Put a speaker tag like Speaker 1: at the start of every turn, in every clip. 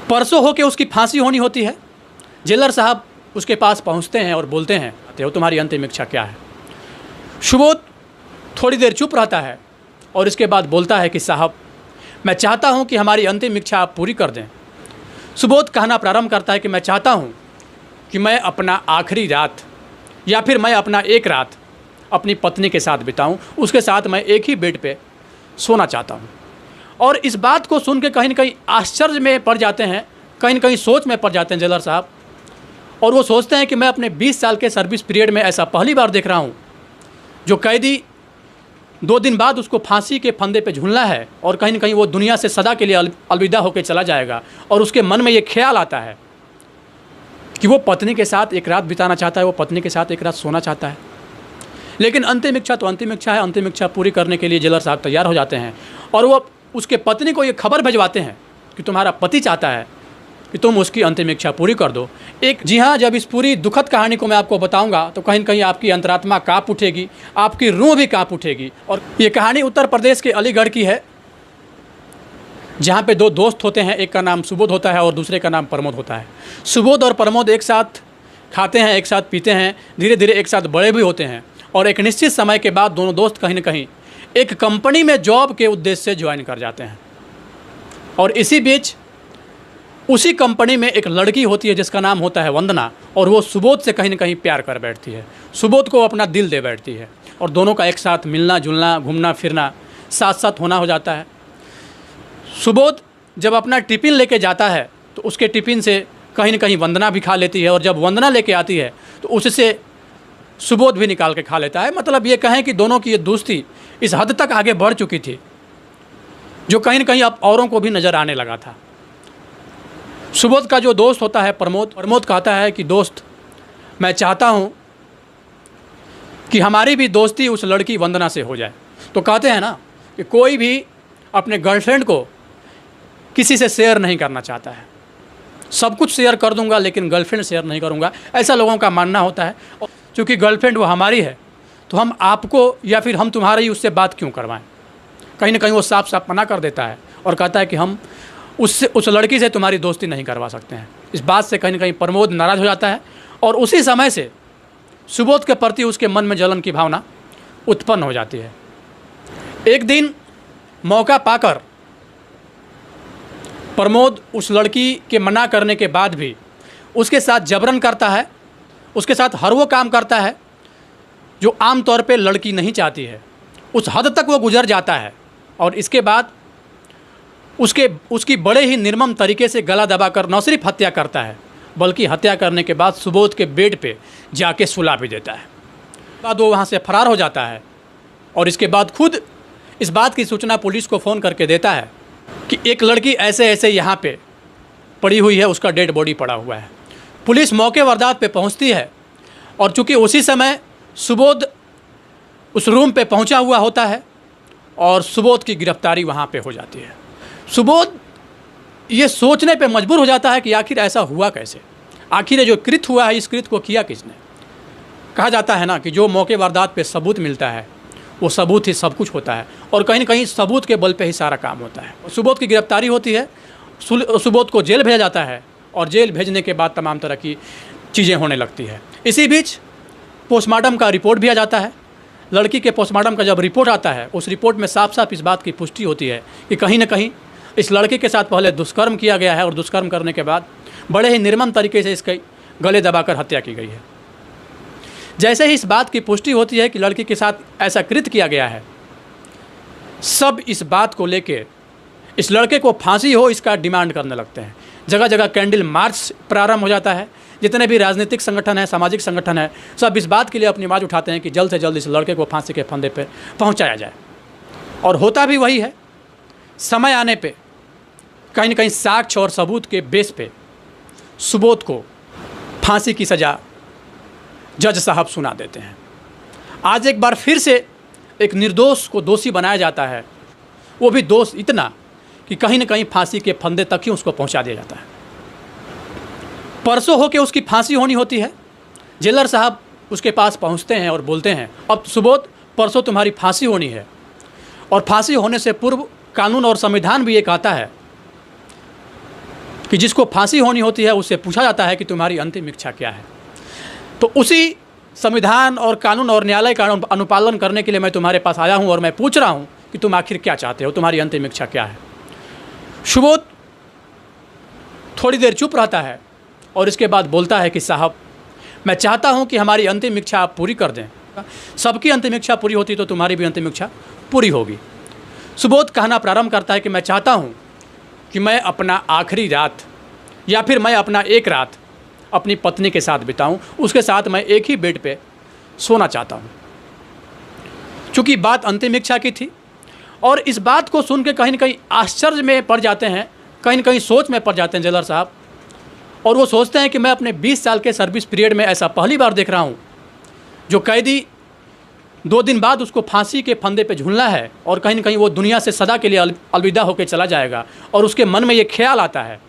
Speaker 1: परसों हो के उसकी फांसी होनी होती है। जेलर साहब उसके पास पहुंचते हैं और बोलते हैं, हो तुम्हारी अंतिम इच्छा क्या है। सुबोध थोड़ी देर चुप रहता है और इसके बाद बोलता है कि साहब, मैं चाहता हूं कि हमारी अंतिम इच्छा आप पूरी कर दें। सुबोध कहना प्रारंभ करता है कि मैं चाहता हूं कि मैं अपना आखिरी रात या फिर मैं अपना एक रात अपनी पत्नी के साथ बिताऊं, उसके साथ मैं एक ही बेड पे सोना चाहता हूं। और इस बात को सुन के कहीं न कहीं आश्चर्य में पड़ जाते हैं, कहीं न कहीं सोच में पड़ जाते हैं जेलर साहब, और वो सोचते हैं कि मैं अपने 20 साल के सर्विस पीरियड में ऐसा पहली बार देख रहा हूँ जो कैदी 2 दिन बाद उसको फांसी के फंदे पे झूलना है और कहीं न कहीं वो दुनिया से सदा के लिए अलविदा होकर चला जाएगा। और उसके मन में ये ख्याल आता है कि वो पत्नी के साथ एक रात बिताना चाहता है, वो पत्नी के साथ एक रात सोना चाहता है। लेकिन अंतिम इच्छा तो अंतिम इच्छा है, अंतिम इच्छा पूरी करने के लिए जेलर साहब तैयार हो जाते हैं और वो उसके पत्नी को ये खबर भिजवाते हैं कि तुम्हारा पति चाहता है कि तुम उसकी अंतिम इच्छा पूरी कर दो। जी हाँ, जब इस पूरी दुखद कहानी को मैं आपको बताऊंगा तो कहीं न कहीं आपकी अंतरात्मा काँप उठेगी, आपकी रूह भी काँप उठेगी। और ये कहानी उत्तर प्रदेश के अलीगढ़ की है, जहाँ पे 2 दोस्त होते हैं, एक का नाम सुबोध होता है और दूसरे का नाम प्रमोद होता है। सुबोध और प्रमोद एक साथ खाते हैं, एक साथ पीते हैं, धीरे धीरे एक साथ बड़े भी होते हैं और एक निश्चित समय के बाद दोनों दोस्त कहीं न कहीं एक कंपनी में जॉब के उद्देश्य से ज्वाइन कर जाते हैं। और इसी बीच उसी कंपनी में एक लड़की होती है जिसका नाम होता है वंदना, और वो सुबोध से कहीं न कहीं प्यार कर बैठती है, सुबोध को अपना दिल दे बैठती है और दोनों का एक साथ मिलना जुलना, घूमना फिरना साथ साथ होना हो जाता है। सुबोध जब अपना टिफ़िन लेके जाता है तो उसके टिफ़िन से कहीं न कहीं वंदना भी खा लेती है और जब वंदना लेके आती है तो उससे सुबोध भी निकाल के खा लेता है। मतलब ये कहें कि दोनों की ये दोस्ती इस हद तक आगे बढ़ चुकी थी जो कहीं न कहीं अब औरों को भी नज़र आने लगा था। सुबोध का जो दोस्त होता है प्रमोद कहता है कि दोस्त, मैं चाहता हूँ कि हमारी भी दोस्ती उस लड़की वंदना से हो जाए। तो कहते हैं ना कि कोई भी अपने गर्लफ्रेंड को किसी से शेयर नहीं करना चाहता है, सब कुछ शेयर कर दूंगा लेकिन गर्लफ्रेंड शेयर नहीं करूंगा, ऐसा लोगों का मानना होता है। क्योंकि गर्लफ्रेंड वो हमारी है तो हम आपको या फिर हम तुम्हारी उससे बात क्यों करवाएं। कहीं ना कहीं वो साफ साफ मना कर देता है और कहता है कि हम उस लड़की से तुम्हारी दोस्ती नहीं करवा सकते हैं। इस बात से कहीं ना कहीं प्रमोद नाराज़ हो जाता है और उसी समय से सुबोध के प्रति उसके मन में जलन की भावना उत्पन्न हो जाती है। एक दिन मौका पाकर प्रमोद उस लड़की के मना करने के बाद भी उसके साथ जबरन करता है, उसके साथ हर वो काम करता है जो आमतौर पे लड़की नहीं चाहती है। उस हद तक वो गुजर जाता है और इसके बाद उसकी बड़े ही निर्मम तरीके से गला दबाकर न सिर्फ हत्या करता है बल्कि हत्या करने के बाद सुबोध के बेड पे जाके सुला भी देता है। बाद वो वहाँ से फरार हो जाता है और इसके बाद खुद इस बात की सूचना पुलिस को फ़ोन करके देता है कि एक लड़की ऐसे ऐसे यहाँ पे पड़ी हुई है, उसका डेड बॉडी पड़ा हुआ है। पुलिस मौके वारदात पे पहुँचती है और चूँकि उसी समय सुबोध उस रूम पे पहुँचा हुआ होता है और सुबोध की गिरफ्तारी वहाँ पे हो जाती है। सुबोध ये सोचने पे मजबूर हो जाता है कि आखिर ऐसा हुआ कैसे, आखिर ये जो कृत्य हुआ है इस कृत्य को किया किसने। कहा जाता है ना कि जो मौके वारदात पे सबूत मिलता है वो सबूत ही सब कुछ होता है और कहीं न कहीं सबूत के बल पे ही सारा काम होता है। सुबोध की गिरफ्तारी होती है, सुबोध को जेल भेजा जाता है और जेल भेजने के बाद तमाम तरह की चीज़ें होने लगती है। इसी बीच पोस्टमार्टम का रिपोर्ट भी आ जाता है। लड़की के पोस्टमार्टम का जब रिपोर्ट आता है उस रिपोर्ट में साफ साफ इस बात की पुष्टि होती है कि कहीं न कहीं इस लड़के के साथ पहले दुष्कर्म किया गया है और दुष्कर्म करने के बाद बड़े ही निर्मम तरीके से इसके गले दबाकर हत्या की गई है। जैसे ही इस बात की पुष्टि होती है कि लड़की के साथ ऐसा कृत्य किया गया है, सब इस बात को लेके इस लड़के को फांसी हो इसका डिमांड करने लगते हैं। जगह जगह कैंडल मार्च प्रारंभ हो जाता है। जितने भी राजनीतिक संगठन हैं, सामाजिक संगठन है, सब इस बात के लिए अपनी आवाज़ उठाते हैं कि जल्द से जल्द इस लड़के को फांसी के फंदे पर पहुँचाया जाए। और होता भी वही है। समय आने पे कहीं न कहीं साक्ष्य और सबूत के बेस पे सुबोध को फांसी की सज़ा जज साहब सुना देते हैं। आज एक बार फिर से एक निर्दोष को दोषी बनाया जाता है, वो भी दोष इतना कि कहीं न कहीं फांसी के फंदे तक ही उसको पहुंचा दिया जाता है। परसों होके उसकी फांसी होनी होती है। जेलर साहब उसके पास पहुंचते हैं और बोलते हैं, अब सुबोध परसों तुम्हारी फांसी होनी है और फांसी होने से पूर्व कानून और संविधान भी ये कहता है कि जिसको फांसी होनी होती है उससे पूछा जाता है कि तुम्हारी अंतिम इच्छा क्या है। तो उसी संविधान और कानून और न्यायालय का अनुपालन करने के लिए मैं तुम्हारे पास आया हूँ और मैं पूछ रहा हूँ कि तुम आखिर क्या चाहते हो, तुम्हारी अंतिम इच्छा क्या है। सुबोध थोड़ी देर चुप रहता है और इसके बाद बोलता है कि साहब, मैं चाहता हूँ कि हमारी अंतिम इच्छा आप पूरी कर दें। सबकी अंतिम इच्छा पूरी होती तो तुम्हारी भी अंतिम इच्छा पूरी होगी। सुबोध कहना प्रारंभ करता है कि मैं चाहता हूँ कि मैं अपना आखिरी रात या फिर मैं अपना एक रात अपनी पत्नी के साथ बिताऊं, उसके साथ मैं एक ही बेड पे सोना चाहता हूं। चूँकि बात अंतिम इच्छा की थी और इस बात को सुन के कहीं न कहीं आश्चर्य में पड़ जाते हैं, कहीं न कहीं सोच में पड़ जाते हैं जेलर साहब, और वो सोचते हैं कि मैं अपने 20 साल के सर्विस पीरियड में ऐसा पहली बार देख रहा हूं जो कैदी 2 दिन बाद उसको फांसी के फंदे पे झूलना है और कहीं न कहीं वो दुनिया से सदा के लिए अलविदा होकर चला जाएगा और उसके मन में ये ख्याल आता है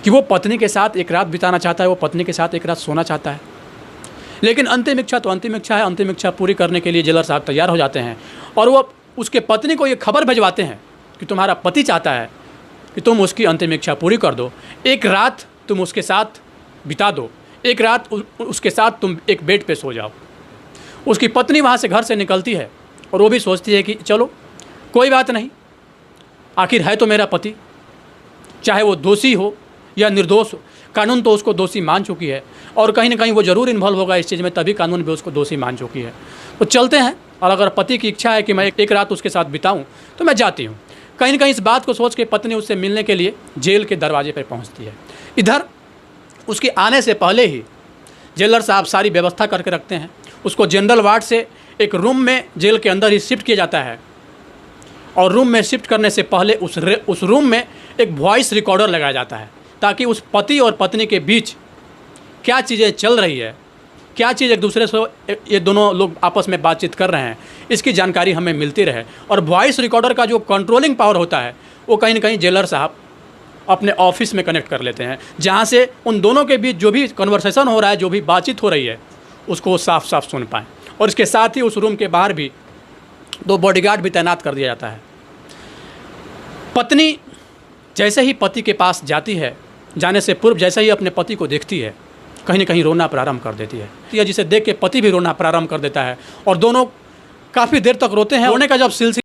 Speaker 1: कि वो पत्नी के साथ एक रात बिताना चाहता है, वो पत्नी के साथ एक रात सोना चाहता है। लेकिन अंतिम इच्छा तो अंतिम इच्छा है। अंतिम इच्छा पूरी करने के लिए जेलर साहब तैयार हो जाते हैं और वो उसके पत्नी को ये खबर भिजवाते हैं कि तुम्हारा पति चाहता है कि तुम उसकी अंतिम इच्छा पूरी कर दो, एक रात तुम उसके साथ बिता दो, एक रात उसके साथ तुम एक बेड पे सो जाओ। उसकी पत्नी वहाँ से घर से निकलती है और वो भी सोचती है कि चलो कोई बात नहीं, आखिर है तो मेरा पति, चाहे वो दोषी हो या निर्दोष हो, कानून तो उसको दोषी मान चुकी है और कहीं ना कहीं वो ज़रूर इन्वॉल्व होगा इस चीज़ में, तभी कानून भी उसको दोषी मान चुकी है। तो चलते हैं और अगर पति की इच्छा है कि मैं एक रात उसके साथ बिताऊं तो मैं जाती हूं। कहीं ना कहीं इस बात को सोच के पत्नी उससे मिलने के लिए जेल के दरवाजे पर पहुंचती है। इधर उसके आने से पहले ही जेलर साहब सारी व्यवस्था करके रखते हैं। उसको जनरल वार्ड से एक रूम में जेल के अंदर ही शिफ्ट किया जाता है और रूम में शिफ्ट करने से पहले उस रूम में एक वॉइस रिकॉर्डर लगाया जाता है ताकि उस पति और पत्नी के बीच क्या चीज़ें चल रही है, क्या चीज़ एक दूसरे से ये दोनों लोग आपस में बातचीत कर रहे हैं, इसकी जानकारी हमें मिलती रहे। और वॉइस रिकॉर्डर का जो कंट्रोलिंग पावर होता है वो कहीं ना कहीं जेलर साहब अपने ऑफिस में कनेक्ट कर लेते हैं, जहाँ से उन दोनों के बीच जो भी कन्वर्सेशन हो रहा है, जो भी बातचीत हो रही है, उसको वो साफ साफ सुन पाएँ। और इसके साथ ही उस रूम के बाहर भी 2 बॉडीगार्ड भी तैनात कर दिया जाता है। पत्नी जैसे ही पति के पास जाती है, जाने से पूर्व जैसे ही अपने पति को देखती है, कहीं ना कहीं रोना प्रारंभ कर देती है, जिसे देख के पति भी रोना प्रारंभ कर देता है और दोनों काफ़ी देर तक रोते हैं। रोने का जब सिलसिला